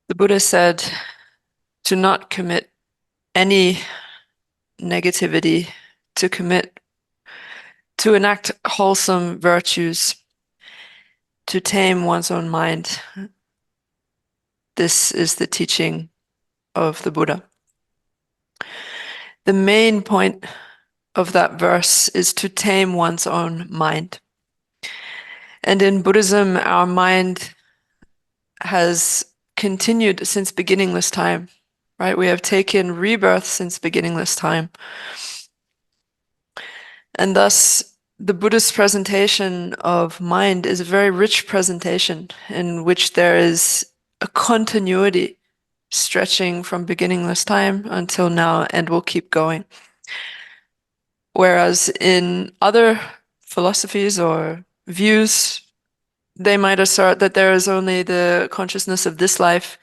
The Buddha said to not commit any negativity, to enact wholesome virtues, to tame one's own mind. This is the teaching of the Buddha. The main point of that verse is to tame one's own mind. And in Buddhism, our mind has continued since beginningless time, right? We have taken rebirth since beginningless time. And thus, the Buddhist presentation of mind is a very rich presentation in which there is a continuity stretching from beginningless time until now and will keep going. Whereas in other philosophies or views, they might assert that there is only the consciousness of this life,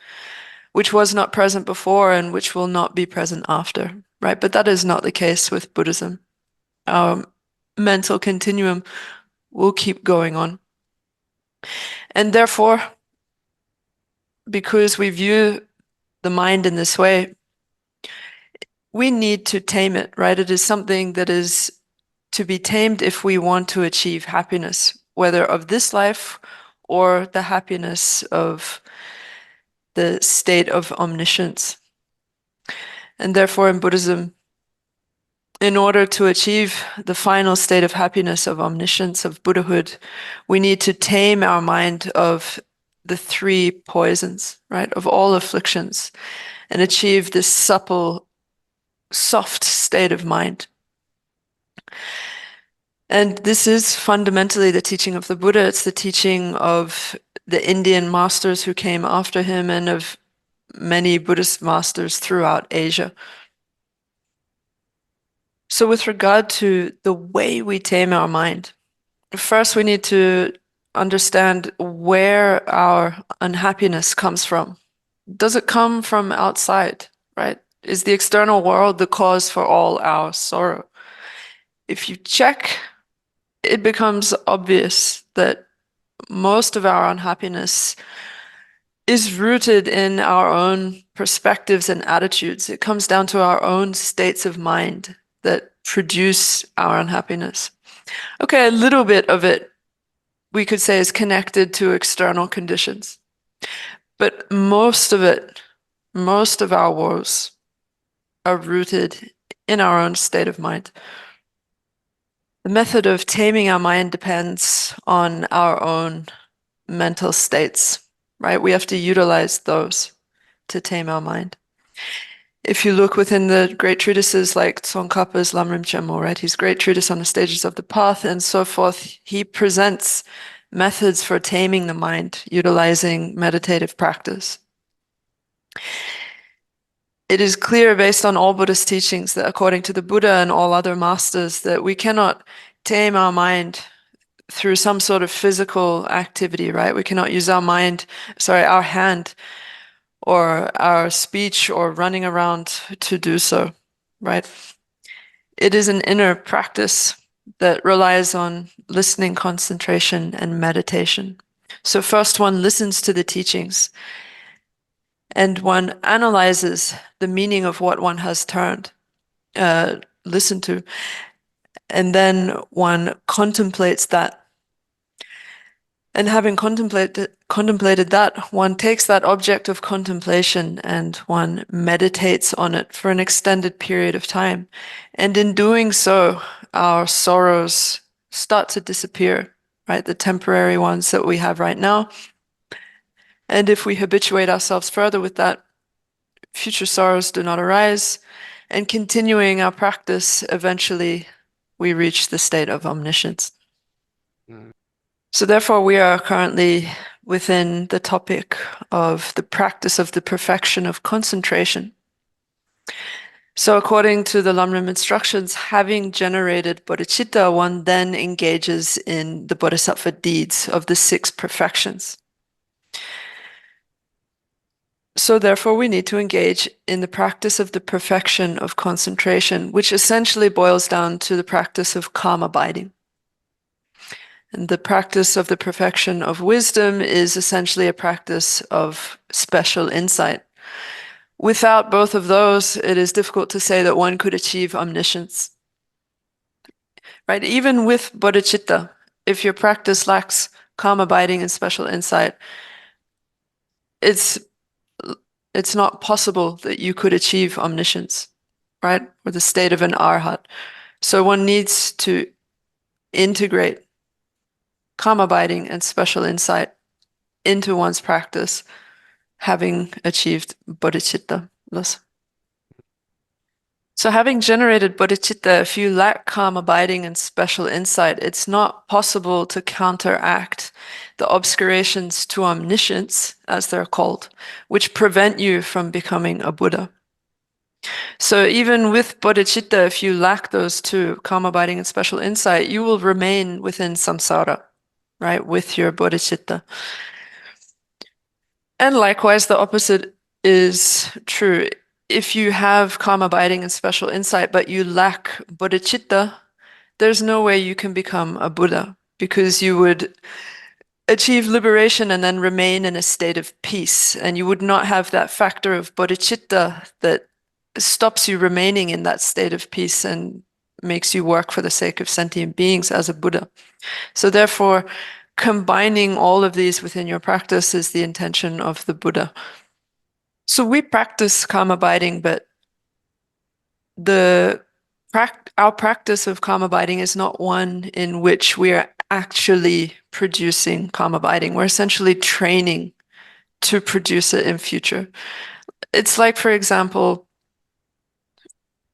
which was not present before and which will not be present after, right? But that is not the case with Buddhism. Our mental continuum will keep going on. And therefore, because we view the mind in this way, we need to tame it, right? It is something that is to be tamed if we want to achieve happiness, whether of this life or the happiness of the state of omniscience. And therefore, in Buddhism, in order to achieve the final state of happiness, of omniscience, of Buddhahood, we need to tame our mind of the three poisons, right, of all afflictions, and achieve this supple, soft state of mind. And this is fundamentally the teaching of the Buddha. It's the teaching of the Indian masters who came after him and of many Buddhist masters throughout Asia. So with regard to the way we tame our mind, first we need to understand where our unhappiness comes from. Does it come from outside, right? Is the external world the cause for all our sorrow? If you check, it becomes obvious that most of our unhappiness is rooted in our own perspectives and attitudes. It comes down to our own states of mind that produce our unhappiness. Okay, a little bit of it we could say is connected to external conditions. But most of it, most of our woes are rooted in our own state of mind. The method of taming our mind depends on our own mental states, right? We have to utilize those to tame our mind. If you look within the great treatises like Tsongkhapa's Lamrim Chenmo, right? His great treatise on the stages of the path and so forth, he presents methods for taming the mind, utilizing meditative practice. It is clear based on all Buddhist teachings that according to the Buddha and all other masters that we cannot tame our mind through some sort of physical activity, right? We cannot use our hand or our speech or running around to do so, right? It is an inner practice that relies on listening, concentration, and meditation. So first one listens to the teachings and one analyzes the meaning of what one has listened to, and then one contemplates that. And having contemplated that, one takes that object of contemplation and one meditates on it for an extended period of time. And in doing so, our sorrows start to disappear, right? The temporary ones that we have right now. And if we habituate ourselves further with that, future sorrows do not arise. And continuing our practice, eventually we reach the state of omniscience. So therefore, we are currently within the topic of the practice of the perfection of concentration. So according to the Lamrim instructions, having generated bodhicitta, one then engages in the bodhisattva deeds of the 6 perfections. So therefore, we need to engage in the practice of the perfection of concentration, which essentially boils down to the practice of calm abiding. And the practice of the perfection of wisdom is essentially a practice of special insight. Without both of those, it is difficult to say that one could achieve omniscience. Right? Even with bodhicitta, if your practice lacks calm abiding and special insight, it's it's not possible that you could achieve omniscience, right? Or the state of an arhat. So one needs to integrate calm abiding and special insight into one's practice, having achieved bodhicitta. So having generated bodhicitta, if you lack calm abiding and special insight, it's not possible to counteract the obscurations to omniscience, as they're called, which prevent you from becoming a Buddha. So even with bodhicitta, if you lack those two, calm abiding and special insight, you will remain within samsara, right, with your bodhicitta. And likewise, the opposite is true. If you have calm abiding and special insight, but you lack bodhicitta, there's no way you can become a Buddha because you would achieve liberation and then remain in a state of peace. And you would not have that factor of bodhicitta that stops you remaining in that state of peace and makes you work for the sake of sentient beings as a Buddha. So therefore, combining all of these within your practice is the intention of the Buddha. So we practice calm abiding, but the our practice of calm abiding is not one in which we are actually producing calm abiding. We're essentially training to produce it in future. It's like, for example,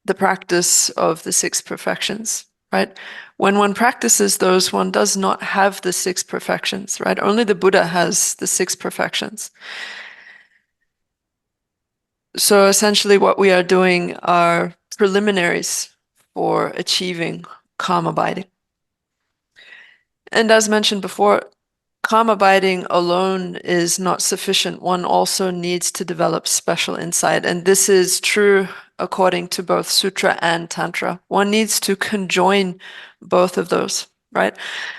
the practice of the six perfections, right? When one practices those, one does not have the six perfections, right? Only the Buddha has the six perfections. So essentially what we are doing are preliminaries for achieving calm abiding. And as mentioned before, calm abiding alone is not sufficient. One also needs to develop special insight. And this is true according to both Sutra and Tantra. One needs to conjoin both of those, right?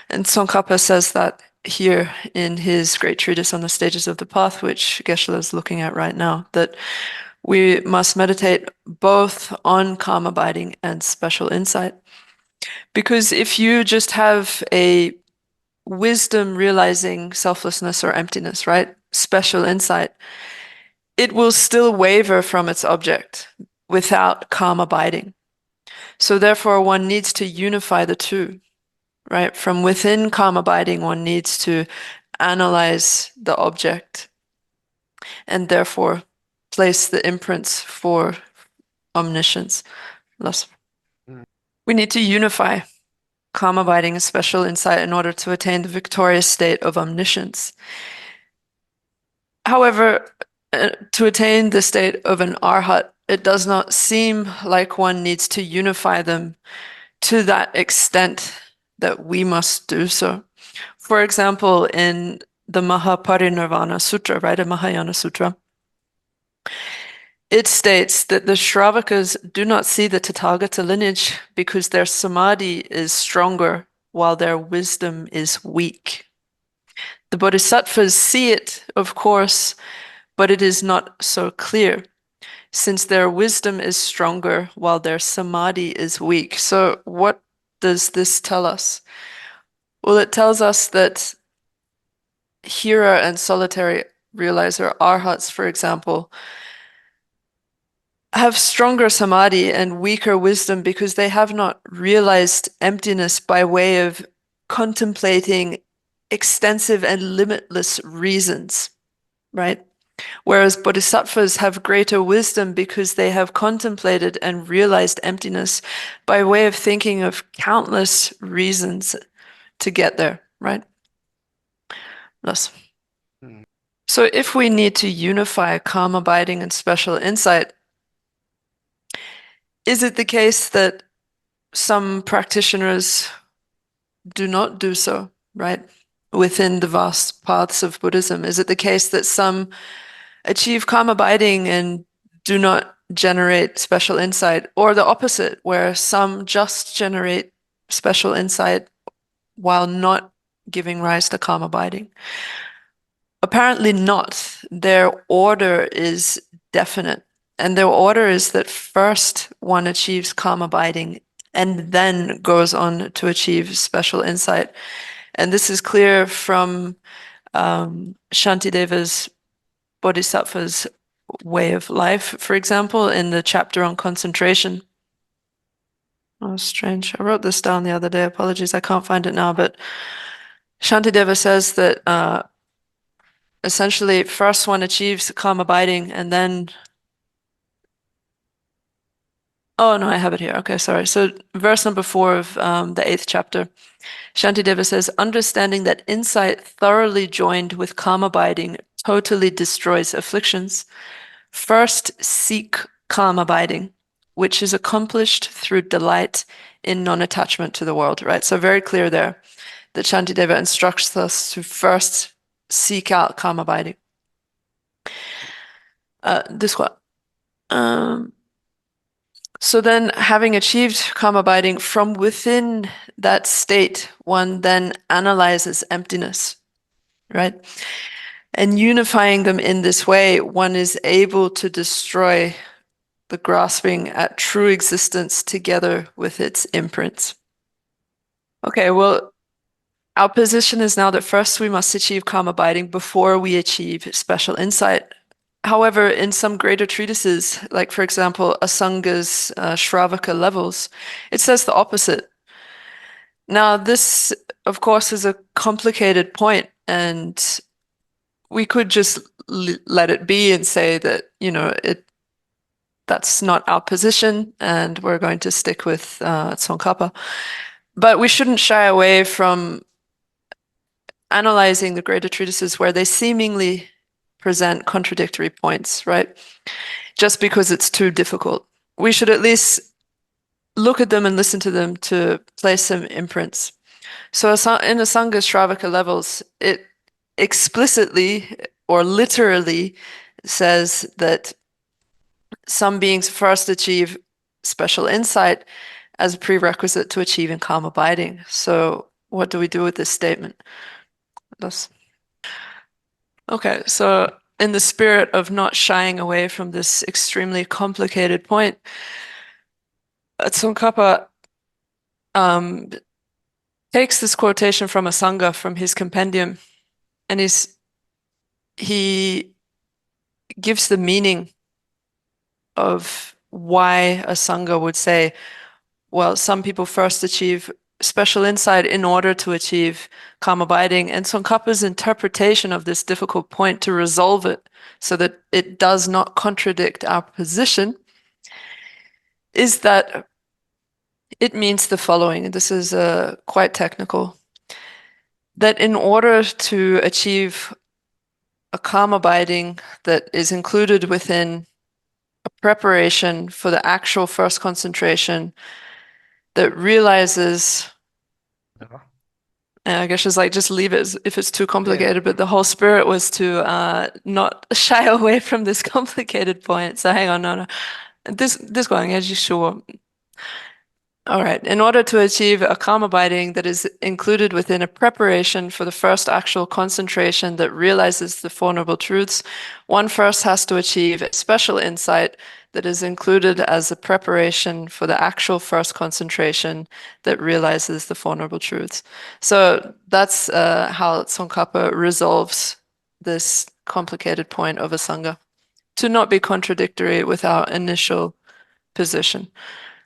And Tsongkhapa says that here in his great treatise on the stages of the path, which Geshe is looking at right now, that we must meditate both on calm abiding and special insight. Because if you just have a wisdom realizing selflessness or emptiness, right? Special insight, it will still waver from its object without calm abiding. So therefore, one needs to unify the two, right? From within calm abiding, one needs to analyze the object and therefore place the imprints for omniscience. We need to unify calm abiding and special insight in order to attain the victorious state of omniscience. However, to attain the state of an arhat, it does not seem like one needs to unify them to that extent that we must do so. For example, in the Mahaparinirvana Sutra, right, a Mahayana Sutra, it states that the Shravakas do not see the Tathagata lineage because their samadhi is stronger while their wisdom is weak. The Bodhisattvas see it, of course, but it is not so clear, since their wisdom is stronger while their samadhi is weak. So what does this tell us? Well, it tells us that Hira and solitary realizer arhats, for example, have stronger samadhi and weaker wisdom because they have not realized emptiness by way of contemplating extensive and limitless reasons, right? Whereas bodhisattvas have greater wisdom because they have contemplated and realized emptiness by way of thinking of countless reasons to get there, right? Thus. So if we need to unify calm abiding and special insight, is it the case that some practitioners do not do so, right? Within the vast paths of Buddhism? Is it the case that some achieve calm abiding and do not generate special insight, or the opposite, where some just generate special insight while not giving rise to calm abiding? Apparently not. Their order is definite. And their order is that first one achieves calm abiding and then goes on to achieve special insight. And this is clear from Shantideva's Bodhisattva's way of life, for example, in the chapter on concentration. Oh, strange. I wrote this down the other day. Apologies, I can't find it now. But Shantideva says that essentially first one achieves calm abiding and then oh no, I have it here. Okay, sorry. So verse number 4 of the 8th chapter, Shantideva says, understanding that insight thoroughly joined with calm abiding totally destroys afflictions. First seek calm abiding, which is accomplished through delight in non-attachment to the world, right? So very clear there that Shantideva instructs us to first seek out calm abiding. This one. So then, having achieved calm abiding from within that state, one then analyzes emptiness, right? And unifying them in this way, one is able to destroy the grasping at true existence together with its imprints. Okay, well, our position is now that first we must achieve calm abiding before we achieve special insight. However, in some greater treatises, like for example, Asanga's Shravaka levels, it says the opposite. Now, this, of course, is a complicated point, and we could just let it be and say that, that's not our position, and we're going to stick with Tsongkhapa. But we shouldn't shy away from analyzing the greater treatises where they seemingly present contradictory points, right? Just because it's too difficult. We should at least look at them and listen to them to place some imprints. So in Asanga Shravaka levels, it explicitly or literally says that some beings first achieve special insight as a prerequisite to achieving calm abiding. So what do we do with this statement? Okay, so in the spirit of not shying away from this extremely complicated point, Tsongkhapa takes this quotation from Asanga from his compendium, and he gives the meaning of why Asanga would say, well, some people first achieve special insight in order to achieve calm abiding. And Tsongkhapa's interpretation of this difficult point to resolve it so that it does not contradict our position is that it means the following, and this is quite technical, that in order to achieve a calm abiding that is included within a preparation for the actual first concentration that realizes, and I guess just like just leave it if it's too complicated, but the whole spirit was to not shy away from this complicated point. So hang on, no. This going as you sure. All right. In order to achieve a calm abiding that is included within a preparation for the first actual concentration that realizes the Four Noble Truths, one first has to achieve a special insight that is included as a preparation for the actual first concentration that realizes the Four Noble Truths. So that's how Tsongkhapa resolves this complicated point of Asanga, to not be contradictory with our initial position.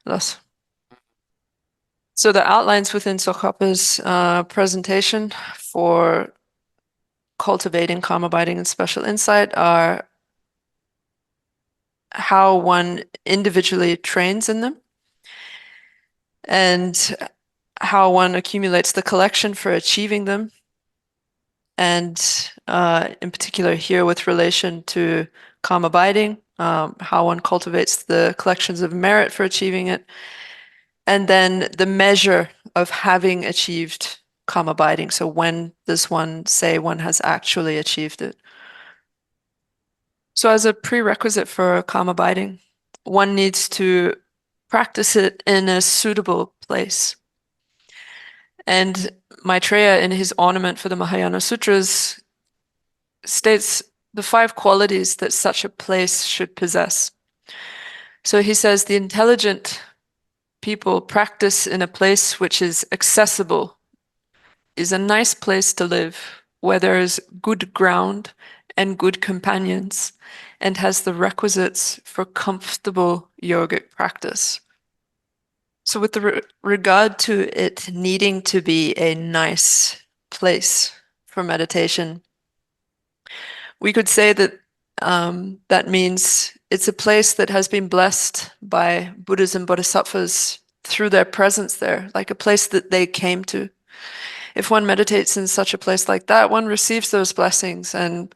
Thus. So the outlines within Tsongkhapa's presentation for cultivating calm abiding and special insight are how one individually trains in them and how one accumulates the collection for achieving them. And in particular here with relation to calm abiding, how one cultivates the collections of merit for achieving it, and then the measure of having achieved calm abiding. So when does one say one has actually achieved it? So as a prerequisite for calm abiding, one needs to practice it in a suitable place. And Maitreya, in his ornament for the Mahayana Sutras, states the 5 qualities that such a place should possess. So he says the intelligent people practice in a place which is accessible, is a nice place to live, where there is good ground and good companions, and has the requisites for comfortable yogic practice. So, with regard to it needing to be a nice place for meditation, we could say that that means it's a place that has been blessed by Buddhas and Bodhisattvas through their presence there, like a place that they came to. If one meditates in such a place like that, one receives those blessings and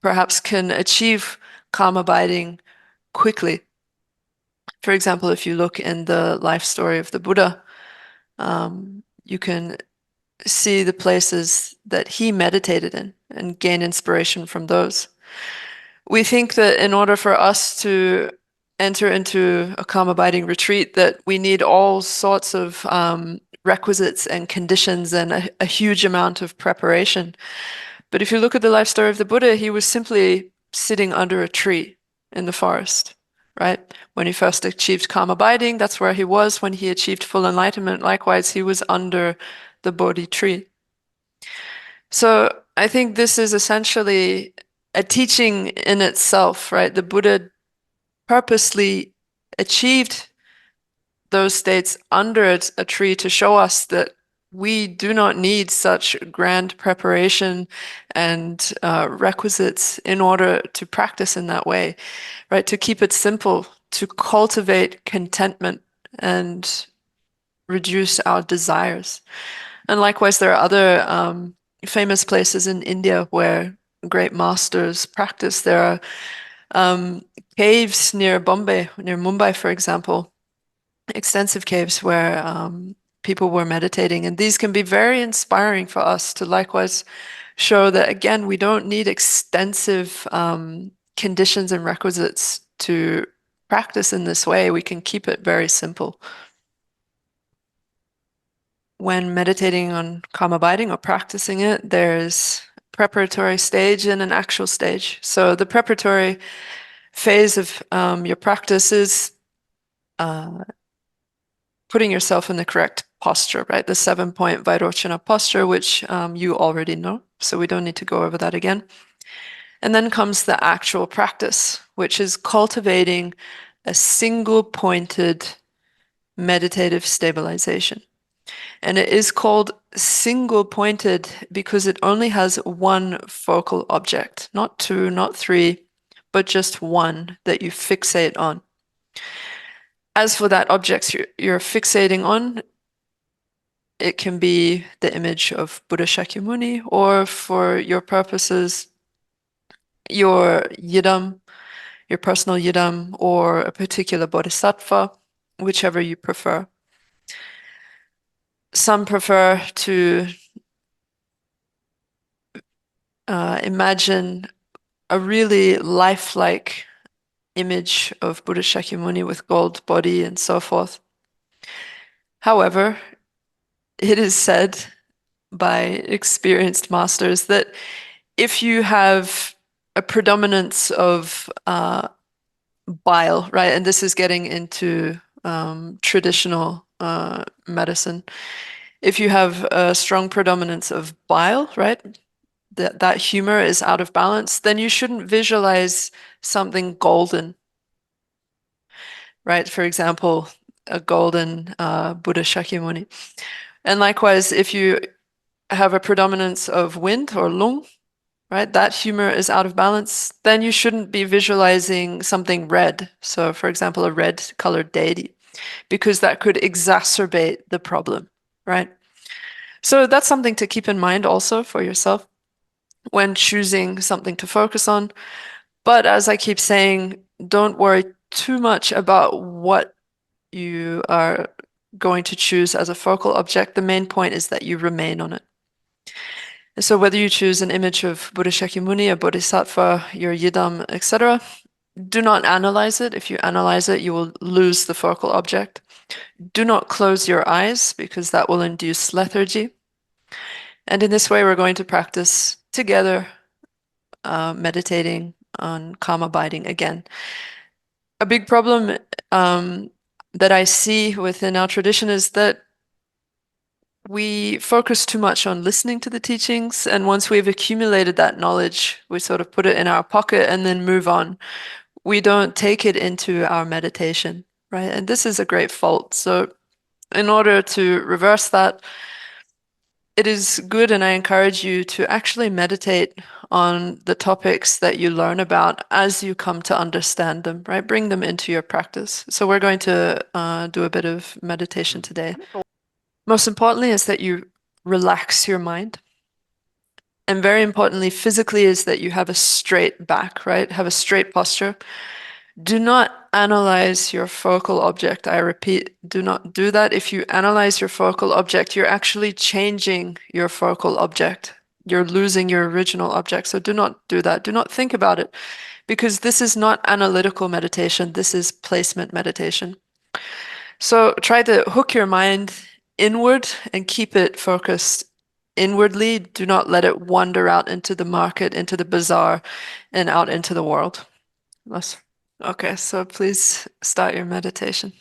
perhaps can achieve calm abiding quickly. For example, if you look in the life story of the Buddha, you can see the places that he meditated in and gain inspiration from those. We think that in order for us to enter into a calm abiding retreat, that we need all sorts of requisites and conditions and a huge amount of preparation. But if you look at the life story of the Buddha, he was simply sitting under a tree in the forest, right? When he first achieved calm abiding, that's where he was. When he achieved full enlightenment, likewise, he was under the Bodhi tree. So I think this is essentially a teaching in itself, right? The Buddha purposely achieved those states under a tree to show us that we do not need such grand preparation and requisites in order to practice in that way, right? To keep it simple, to cultivate contentment and reduce our desires. And likewise, there are other famous places in India where great masters practice. There are caves near Bombay, near Mumbai, for example, extensive caves where people were meditating. And these can be very inspiring for us to likewise show that, again, we don't need extensive conditions and requisites to practice in this way. We can keep it very simple. When meditating on calm abiding or practicing it, there's a preparatory stage and an actual stage. So the preparatory phase of your practice is putting yourself in the correct posture, right? The 7-point Vairochana posture, which you already know, so we don't need to go over that again. And then comes the actual practice, which is cultivating a single-pointed meditative stabilization. And it is called single-pointed because it only has one focal object, not 2, not 3, but just one that you fixate on. As for that object you're fixating on, it can be the image of Buddha Shakyamuni, or for your purposes, your yidam, your personal yidam, or a particular bodhisattva, whichever you prefer. Some prefer to imagine a really lifelike image of Buddha Shakyamuni with gold body and so forth. However, it is said by experienced masters that if you have a predominance of bile, right, and this is getting into traditional medicine, if you have a strong predominance of bile, right, that humor is out of balance, then you shouldn't visualize something golden, right? For example, a golden Buddha Shakyamuni. And likewise, if you have a predominance of wind or lung, right, that humor is out of balance, then you shouldn't be visualizing something red. So, for example, a red colored deity, because that could exacerbate the problem, right? So that's something to keep in mind also for yourself when choosing something to focus on. But as I keep saying, don't worry too much about what you are going to choose as a focal object. The main point is that you remain on it. And so whether you choose an image of Buddha Shakyamuni, a bodhisattva, your yidam, etc., do not analyze it. If you analyze it, you will lose the focal object. Do not close your eyes because that will induce lethargy. And in this way, we're going to practice together, meditating on calm abiding again. A big problem that I see within our tradition is that we focus too much on listening to the teachings, and once we've accumulated that knowledge, we sort of put it in our pocket and then move on. We don't take it into our meditation, right? And this is a great fault. So, in order to reverse that, it is good, and I encourage you to actually meditate on the topics that you learn about as you come to understand them, right? Bring them into your practice. So, we're going to do a bit of meditation today. Most importantly is that you relax your mind. And very importantly, physically, is that you have a straight back, right? Have a straight posture. Do not analyze your focal object. I repeat, do not do that. If you analyze your focal object, you're actually changing your focal object. You're losing your original object. So do not do that. Do not think about it because this is not analytical meditation. This is placement meditation. So try to hook your mind inward and keep it focused inwardly. Do not let it wander out into the market, into the bazaar, and out into the world. Yes. Okay, so please start your meditation.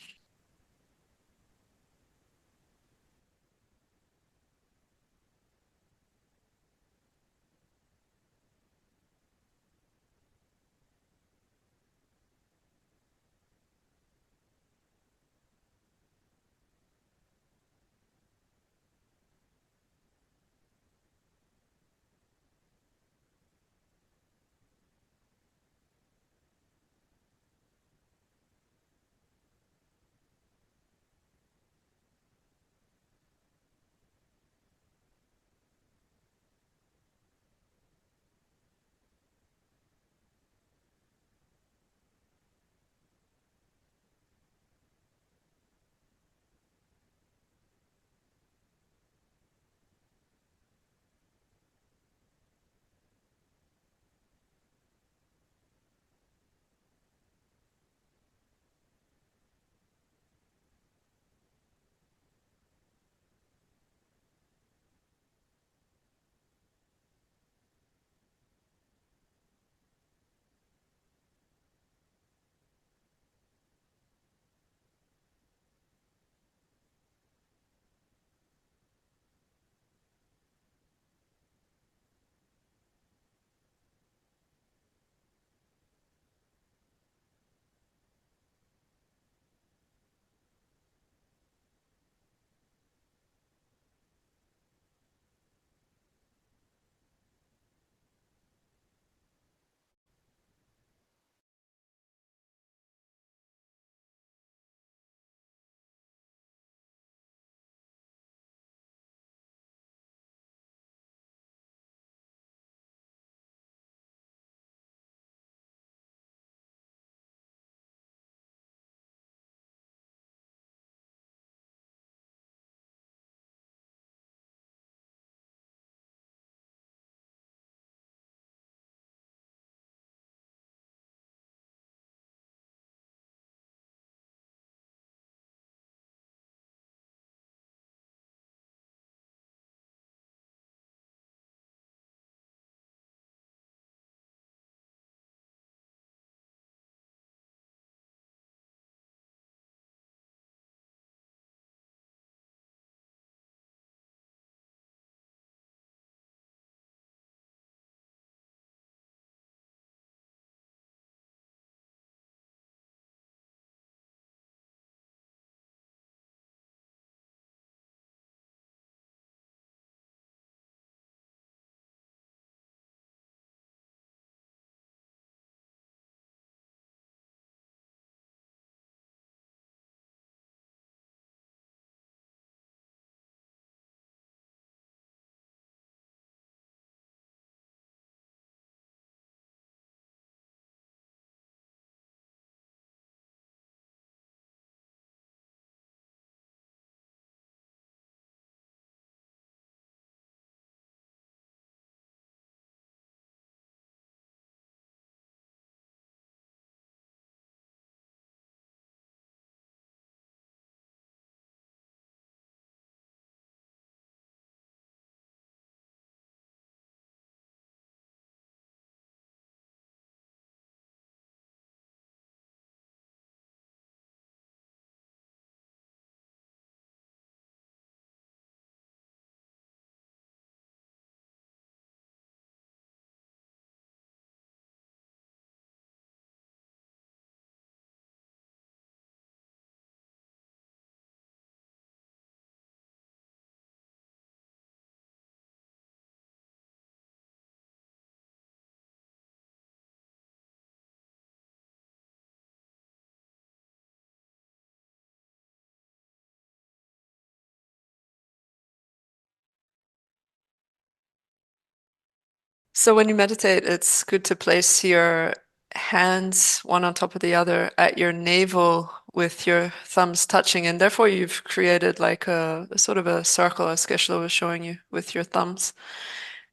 So when you meditate, it's good to place your hands one on top of the other at your navel with your thumbs touching, and therefore you've created like a sort of a circle, as Geshe was showing you, with your thumbs.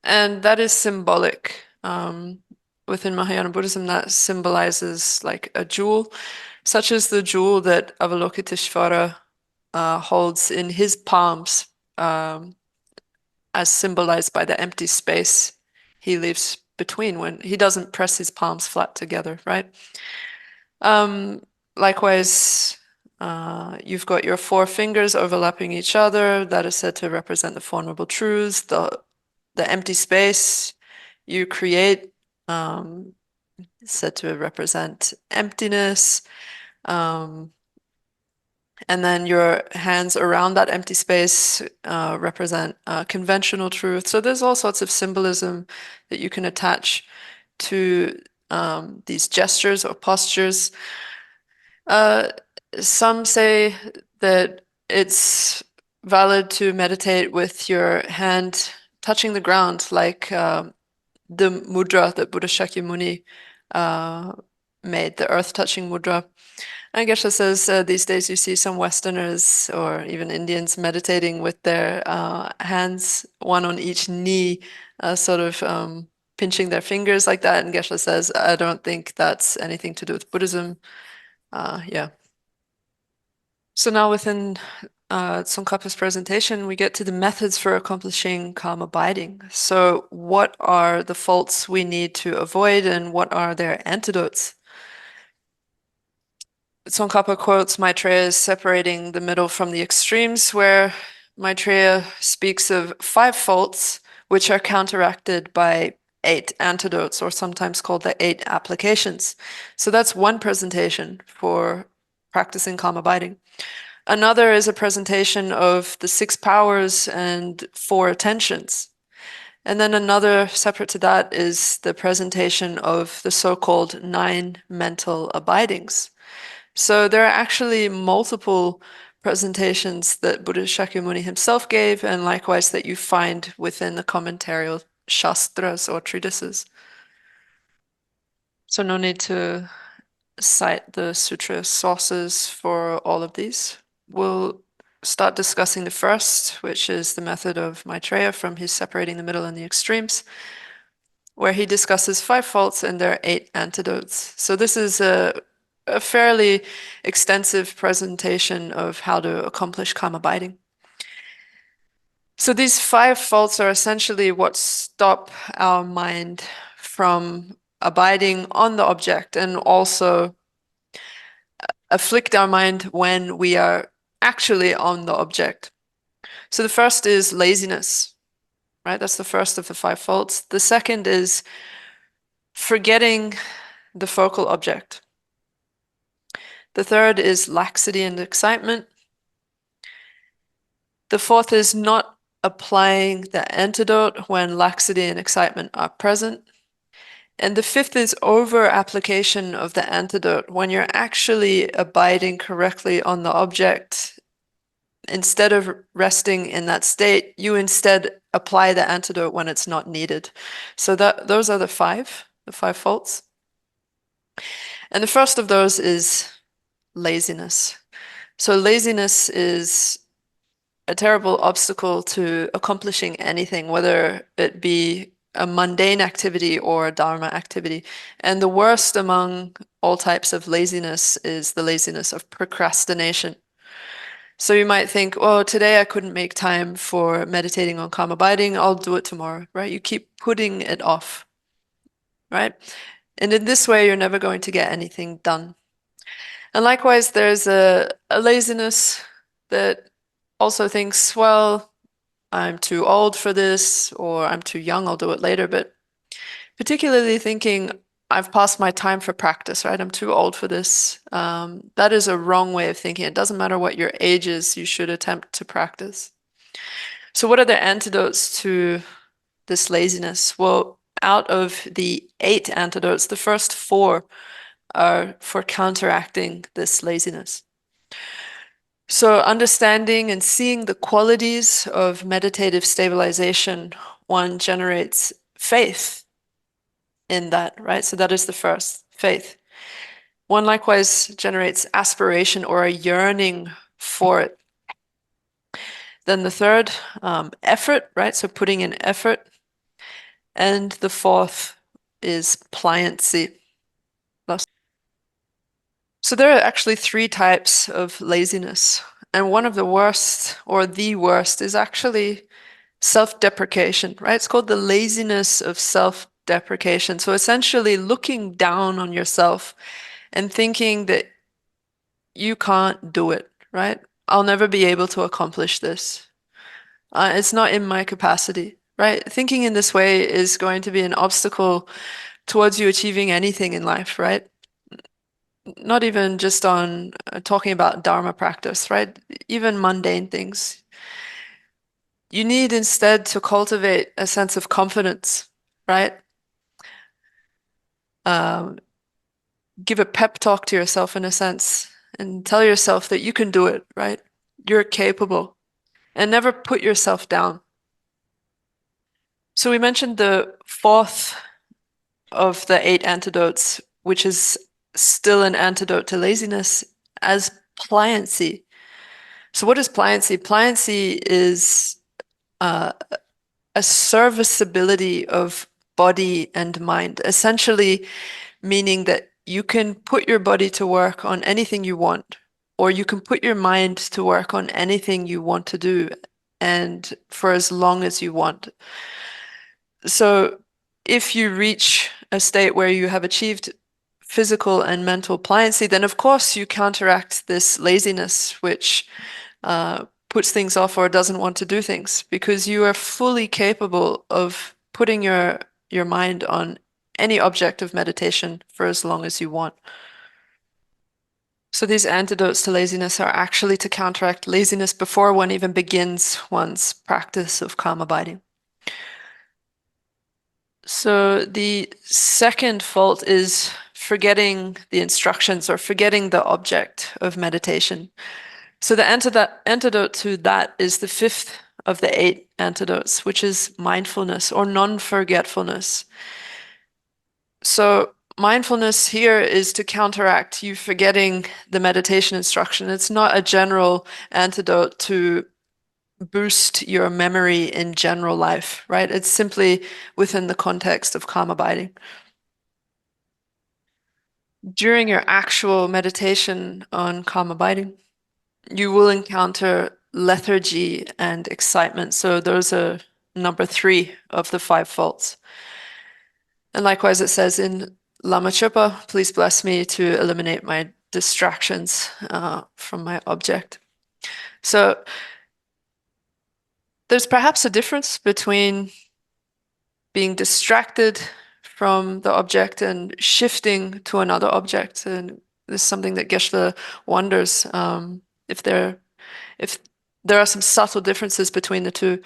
And that is symbolic. Within Mahayana Buddhism, that symbolizes like a jewel, such as the jewel that Avalokiteshvara holds in his palms, um, as symbolized by the empty space he leaves between when he doesn't press his palms flat together, right? Um, Likewise, you've got your four fingers overlapping each other. That is said to represent the Four Noble Truths. The empty space you create is said to represent emptiness. Um, and then your hands around that empty space represent conventional truth. So there's all sorts of symbolism that you can attach to these gestures or postures. Uh, some say that it's valid to meditate with your hand touching the ground, like the mudra that Buddha Shakyamuni uh, made, the earth touching mudra. And Geshe says these days you see some Westerners or even Indians meditating with their hands, one on each knee, sort of pinching their fingers like that. And Geshe says, I don't think that's anything to do with Buddhism. Yeah. So now within Tsongkhapa's presentation, we get to the methods for accomplishing calm abiding. So what are the faults we need to avoid and what are their antidotes? Tsongkhapa quotes Maitreya as separating the middle from the extremes, where Maitreya speaks of five faults, which are counteracted by eight antidotes, or sometimes called the eight applications. So that's one presentation for practicing calm abiding. Another is a presentation of the six powers and four attentions. And then another separate to that is the presentation of the so-called nine mental abidings. So there are actually multiple presentations that Buddha Shakyamuni himself gave, and likewise that you find within the commentarial shastras or treatises. So no need to cite the sutra sources for all of these. We'll start discussing the first, which is the method of Maitreya from his separating the middle and the extremes, where he discusses five faults and their eight antidotes. So this is a fairly extensive presentation of how to accomplish calm abiding. So these five faults are essentially what stop our mind from abiding on the object and also afflict our mind when we are actually on the object. So the first is laziness, right? That's the first of the five faults. The second is forgetting the focal object. The third is laxity and excitement. The fourth is not applying the antidote when laxity and excitement are present. And the fifth is over application of the antidote when you're actually abiding correctly on the object. Instead of resting in that state, you instead apply the antidote when it's not needed. So those are the five faults. And the first of those is laziness. So laziness is a terrible obstacle to accomplishing anything, whether it be a mundane activity or a dharma activity. And the worst among all types of laziness is the laziness of procrastination. So you might think, oh, today I couldn't make time for meditating on calm abiding, I'll do it tomorrow, right? You keep putting it off, right? And in this way, you're never going to get anything done. And likewise, there's a laziness that also thinks, well, I'm too old for this, or I'm too young, I'll do it later. But particularly thinking, I've passed my time for practice, right? I'm too old for this. That is a wrong way of thinking. It doesn't matter what your age is, you should attempt to practice. So, what are the antidotes to this laziness? Well, out of the eight antidotes, the first four are for counteracting this laziness. So, understanding and seeing the qualities of meditative stabilization, one generates faith in that, right? So that is the first, faith. One likewise generates aspiration or a yearning for it. Then the third, effort, right? So putting in effort. And the fourth is pliancy. So there are actually three types of laziness. And one of the worst, or the worst, is actually self-deprecation, right? It's called the laziness of self-deprecation. So essentially looking down on yourself and thinking that you can't do it, right? I'll never be able to accomplish this. It's not in my capacity, right? Thinking in this way is going to be an obstacle towards you achieving anything in life, right? Not even just on talking about Dharma practice, right? Even mundane things. You need instead to cultivate a sense of confidence, right? Um, Give a pep talk to yourself in a sense and tell yourself that you can do it, right? You're capable and never put yourself down. So we mentioned the fourth of the eight antidotes, which is still an antidote to laziness, as pliancy. So what is pliancy? Pliancy is uh, a serviceability of body and mind, essentially meaning that you can put your body to work on anything you want, or you can put your mind to work on anything you want to do, and for as long as you want. So if you reach a state where you have achieved physical and mental pliancy, then of course you counteract this laziness, which puts things off or doesn't want to do things, because you are fully capable of putting your mind on any object of meditation for as long as you want. So these antidotes to laziness are actually to counteract laziness before one even begins one's practice of calm abiding. So the second fault is forgetting the instructions or forgetting the object of meditation. So the antidote to that is the fifth of the eight antidotes, which is mindfulness or non-forgetfulness. So mindfulness here is to counteract you forgetting the meditation instruction. It's not a general antidote to boost your memory in general life, right? It's simply within the context of calm abiding. During your actual meditation on calm abiding, you will encounter lethargy and excitement. So those are number three of the five faults. And likewise, it says in Lama Chöpa, please bless me to eliminate my distractions from my object. So there's perhaps a difference between being distracted from the object and shifting to another object. And this is something that Geshe wonders if if there are some subtle differences between the two.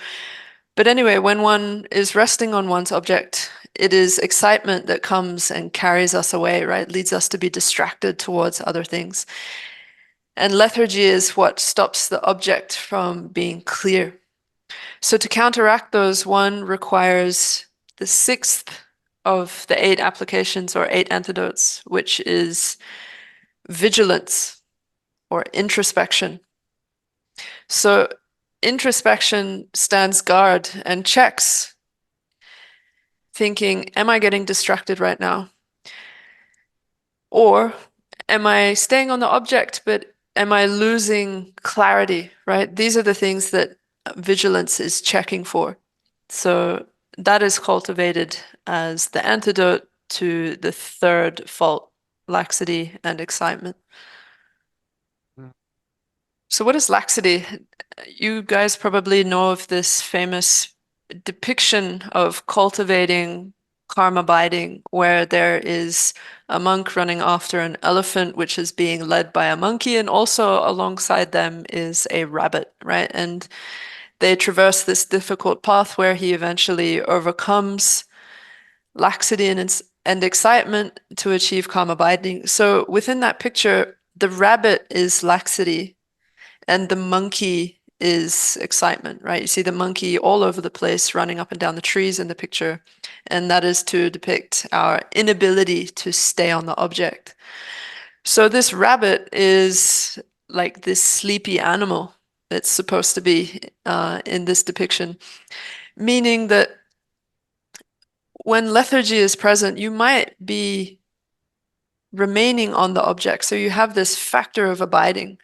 But anyway, when one is resting on one's object, it is excitement that comes and carries us away, right? Leads us to be distracted towards other things. And lethargy is what stops the object from being clear. So to counteract those, one requires the sixth of the eight applications or eight antidotes, which is vigilance or introspection. So introspection stands guard and checks, thinking, am I getting distracted right now? Or am I staying on the object, but am I losing clarity, right? These are the things that vigilance is checking for. So that is cultivated as the antidote to the third fault, laxity and excitement. So what is laxity? You guys probably know of this famous depiction of cultivating karma abiding, where there is a monk running after an elephant, which is being led by a monkey, and also alongside them is a rabbit, right? And they traverse this difficult path where he eventually overcomes laxity and excitement to achieve calm abiding. So within that picture, the rabbit is laxity and the monkey is excitement, right? You see the monkey all over the place running up and down the trees in the picture, and that is to depict our inability to stay on the object. So this rabbit is like this sleepy animal that's supposed to be in this depiction, meaning that when lethargy is present, you might be remaining on the object. So you have this factor of abiding,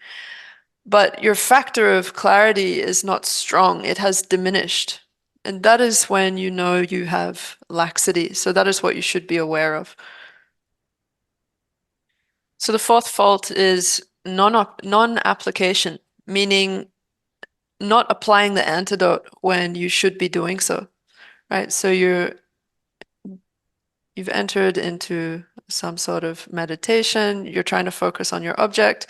but your factor of clarity is not strong. It has diminished. And that is when you know you have laxity. So that is what you should be aware of. So the fourth fault is non-application, meaning not applying the antidote when you should be doing so, right? So you've entered into some sort of meditation, you're trying to focus on your object,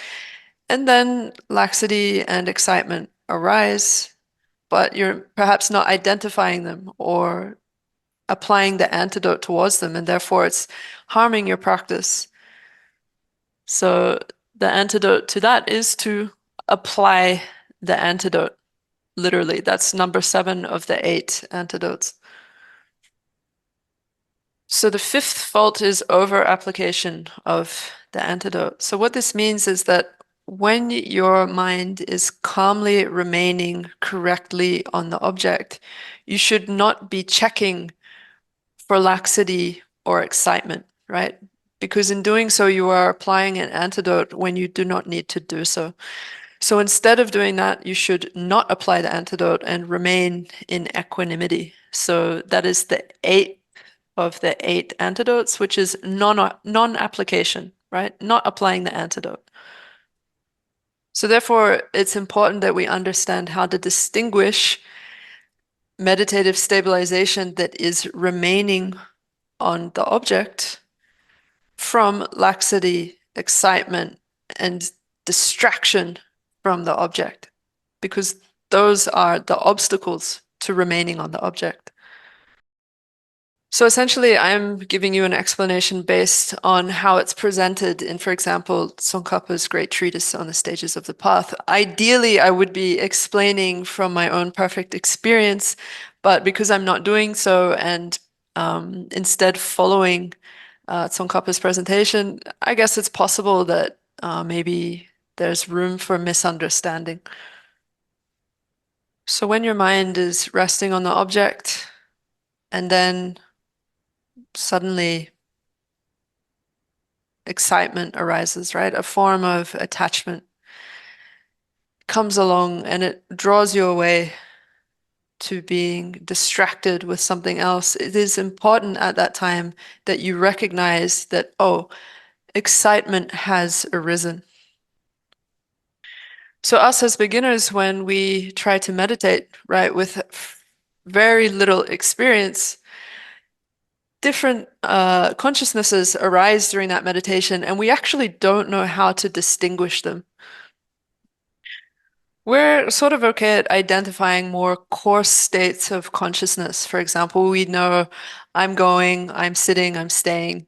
and then laxity and excitement arise, but you're perhaps not identifying them or applying the antidote towards them, and therefore it's harming your practice. So the antidote to that is to apply the antidote, literally. That's number 7 of the 8 antidotes. So the fifth fault is over application of the antidote. So what this means is that when your mind is calmly remaining correctly on the object, you should not be checking for laxity or excitement, right? Because in doing so, you are applying an antidote when you do not need to do so. So instead of doing that, you should not apply the antidote and remain in equanimity. So that is the 8th of the 8 antidotes, which is non-application, right? Not applying the antidote. So therefore, it's important that we understand how to distinguish meditative stabilization that is remaining on the object from laxity, excitement, and distraction from the object, because those are the obstacles to remaining on the object. So essentially, I'm giving you an explanation based on how it's presented in, for example, Tsongkhapa's great treatise on the stages of the path. Ideally, I would be explaining from my own perfect experience, but because I'm not doing so and instead following Tsongkhapa's presentation, I guess it's possible that maybe there's room for misunderstanding. So when your mind is resting on the object and then suddenly excitement arises, right? A form of attachment comes along and it draws you away to being distracted with something else. It is important at that time that you recognize that, oh, excitement has arisen. So us as beginners, when we try to meditate, right, with very little experience, different consciousnesses arise during that meditation, and we actually don't know how to distinguish them. We're sort of okay at identifying more coarse states of consciousness. For example, we know I'm going, I'm sitting, I'm staying.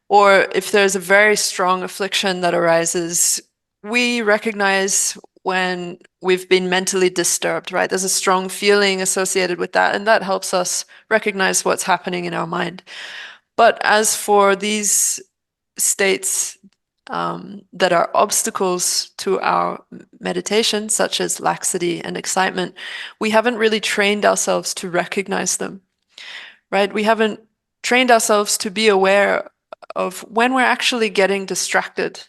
Or if there's a very strong affliction that arises, we recognize when we've been mentally disturbed, right? There's a strong feeling associated with that, and that helps us recognize what's happening in our mind. But as for these states that are obstacles to our meditation, such as laxity and excitement, we haven't really trained ourselves to recognize them, right? We haven't trained ourselves to be aware of when we're actually getting distracted.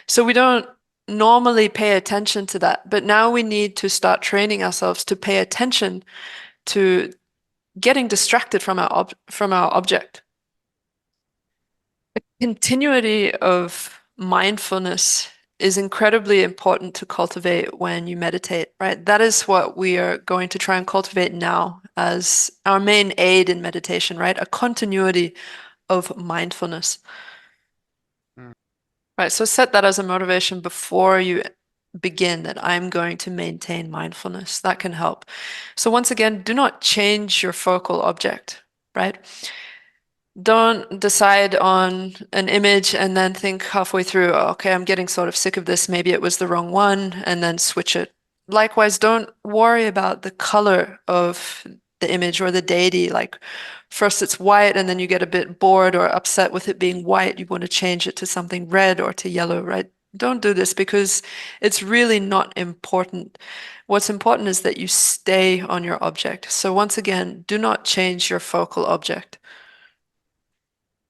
So we don't normally pay attention to that, but now we need to start training ourselves to pay attention to getting distracted from our object. The continuity of mindfulness is incredibly important to cultivate when you meditate, right? That is what we are going to try and cultivate now as our main aid in meditation, right? A continuity of mindfulness. Right, so set that as a motivation before you begin that I'm going to maintain mindfulness. That can help. So once again, do not change your focal object, right? Don't decide on an image and then think halfway through, "Oh, okay, I'm getting sort of sick of this. Maybe it was the wrong one," and then switch it. Likewise, don't worry about the color of the image or the deity. Like first it's white and then you get a bit bored or upset with it being white. You want to change it to something red or to yellow, right? Don't do this because it's really not important. What's important is that you stay on your object. So once again, do not change your focal object.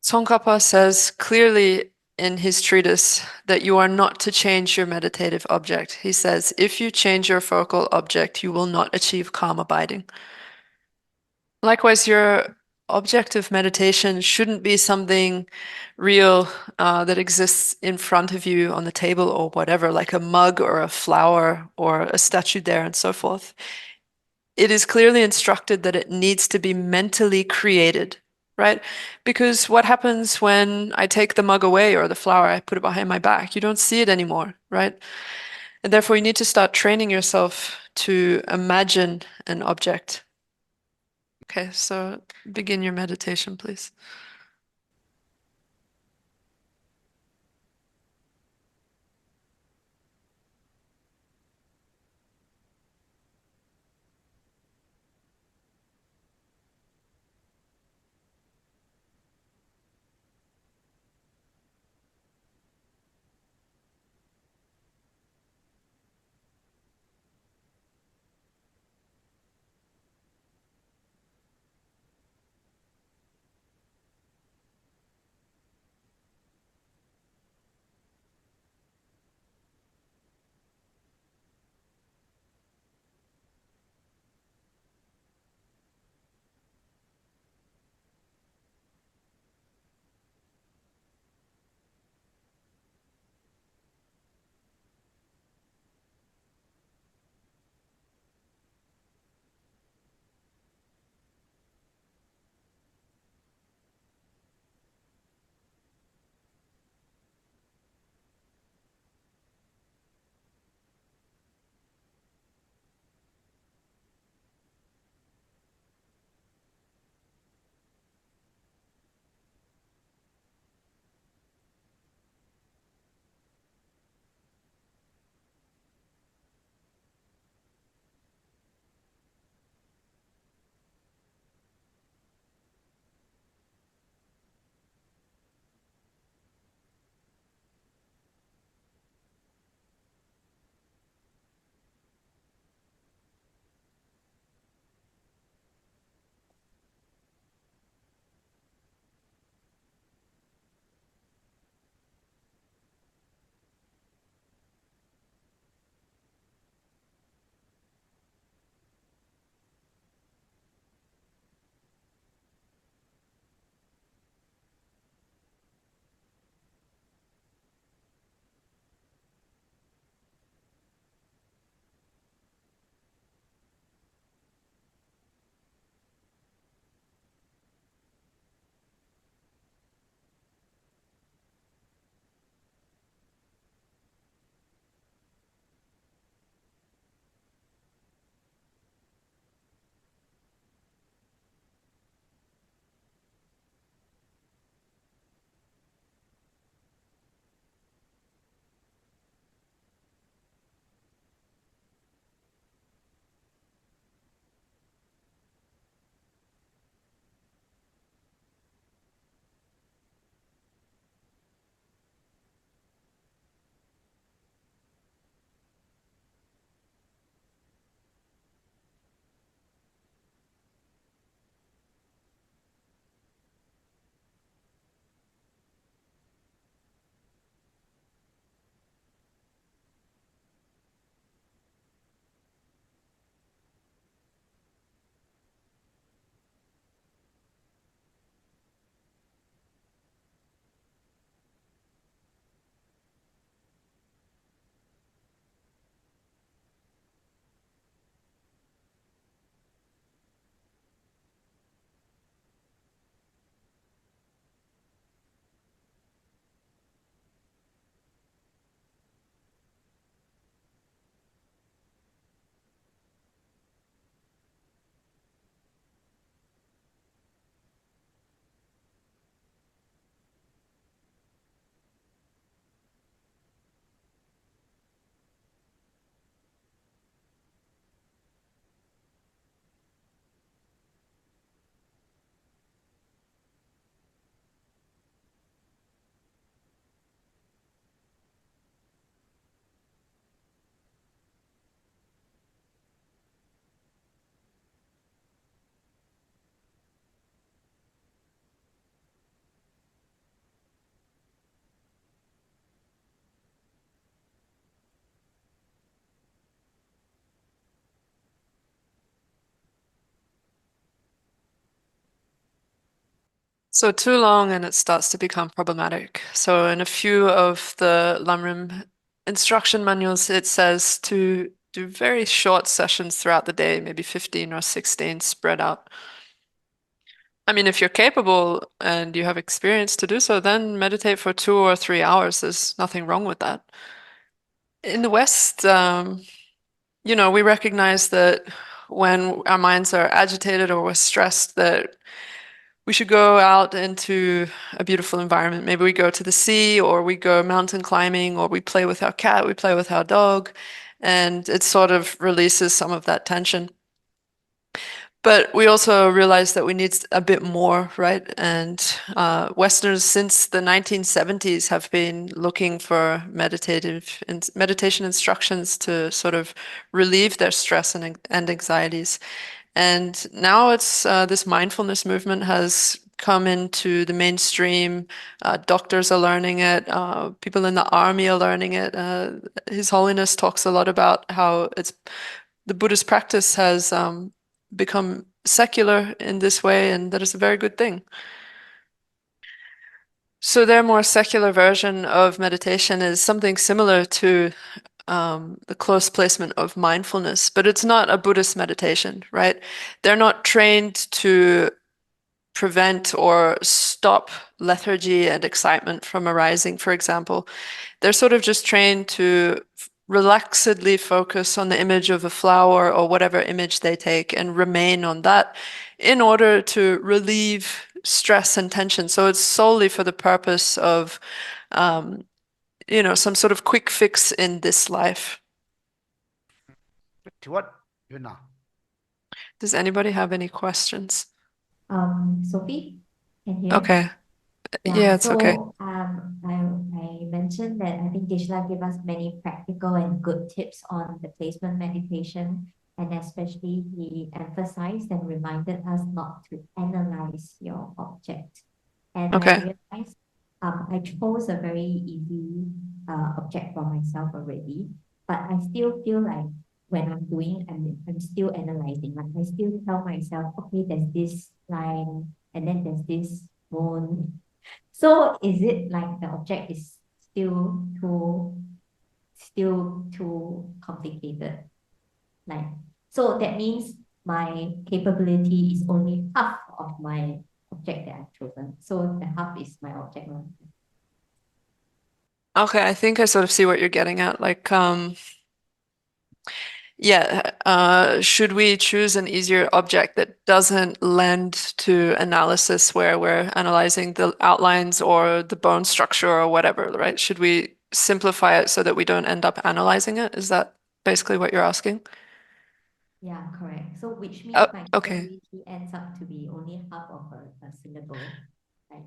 Tsongkhapa says clearly in his treatise that you are not to change your meditative object. He says, if you change your focal object, you will not achieve calm abiding. Likewise, your object of meditation shouldn't be something real that exists in front of you on the table or whatever, like a mug or a flower or a statue there and so forth. It is clearly instructed that it needs to be mentally created, right? Because what happens when I take the mug away or the flower, I put it behind my back? You don't see it anymore, right? And therefore, you need to start training yourself to imagine an object. Okay, so begin your meditation, please. So too long and it starts to become problematic. So in a few of the Lamrim instruction manuals, it says to do very short sessions throughout the day, maybe 15 or 16 spread out. I mean, if you're capable and you have experience to do so, then meditate for 2 or 3 hours. There's nothing wrong with that. In the West, we recognize that when our minds are agitated or we're stressed, that we should go out into a beautiful environment. Maybe we go to the sea, or we go mountain climbing, or we play with our cat, we play with our dog, and it sort of releases some of that tension. But we also realize that we need a bit more, right? And Westerners since the 1970s have been looking for meditation instructions to sort of relieve their stress and anxieties. And now it's this mindfulness movement has come into the mainstream. Doctors are learning it. People in the army are learning it. His Holiness talks a lot about how the Buddhist practice has become secular in this way, and that is a very good thing. So their more secular version of meditation is something similar to the close placement of mindfulness, but it's not a Buddhist meditation, right? They're not trained to prevent or stop lethargy and excitement from arising, for example. They're sort of just trained to relaxedly focus on the image of a flower or whatever image they take and remain on that in order to relieve stress and tension. So it's solely for the purpose of, um, some sort of quick fix in this life. To what you know? Does anybody have any questions? Sophie, can you hear? Okay. Yeah, Yeah, it's okay. so I mentioned that I think Dishla gave us many practical and good tips on the placement meditation, and especially he emphasized and reminded us not to analyze your object. And I Okay. realized I chose a very easy object for myself already, but I still feel like when I'm doing, I'm still analyzing. Like I still tell myself, okay, there's this line, and then there's this bone. So is it like the object is still too complicated? Like, so that means my capability is only half of my object that I've chosen. So the half is my object. Okay, I think I sort of see what you're getting at. Like, yeah, should we choose an easier object that doesn't lend to analysis where we're analyzing the outlines or the bone structure or whatever, right? Should we simplify it so that we don't end up analyzing it? Is that basically what you're asking? Yeah, correct. So which means Oh, my okay. capability ends up to be only half of a syllable, right?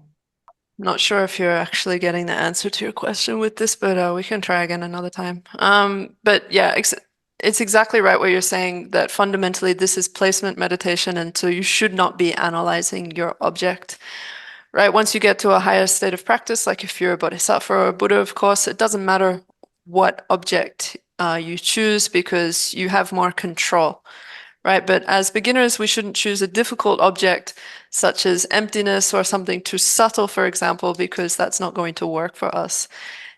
Not sure if you're actually getting the answer to your question with this, but we can try again another time. But yeah, it's exactly right what you're saying, that fundamentally this is placement meditation, and so you should not be analyzing your object, right? Once you get to a higher state of practice, like if you're a bodhisattva or a Buddha, of course, it doesn't matter what object you choose because you have more control, right? But as beginners, we shouldn't choose a difficult object such as emptiness or something too subtle, for example, because that's not going to work for us.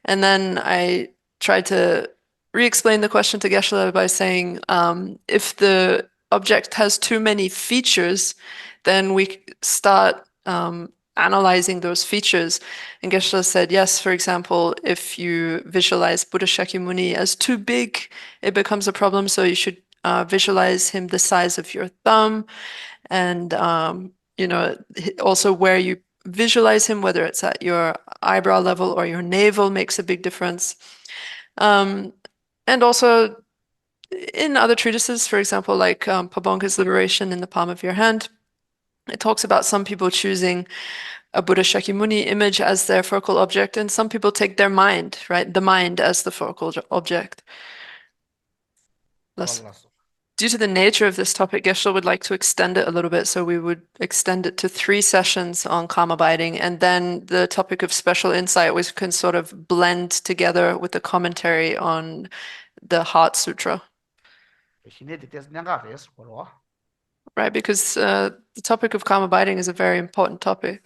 And then I tried to re-explain the question to Geshe by saying, if the object has too many features, then we start analyzing those features. And Geshe said, yes, for example, if you visualize Buddha Shakyamuni as too big, it becomes a problem. So you should visualize him the size of your thumb, and also where you visualize him, whether it's at your eyebrow level or your navel, makes a big difference. Um, and also in other treatises, for example, like Pabonka's Liberation in the Palm of Your Hand, it talks about some people choosing a Buddha Shakyamuni image as their focal object, and some people take their mind, right? The mind as the focal object. Less. Due to the nature of this topic, Geshe would like to extend it a little bit, so we would extend it to 3 sessions on calm abiding, and then the topic of special insight, we can sort of blend together with the commentary on the Heart Sutra, right? Because the topic of calm abiding is a very important topic.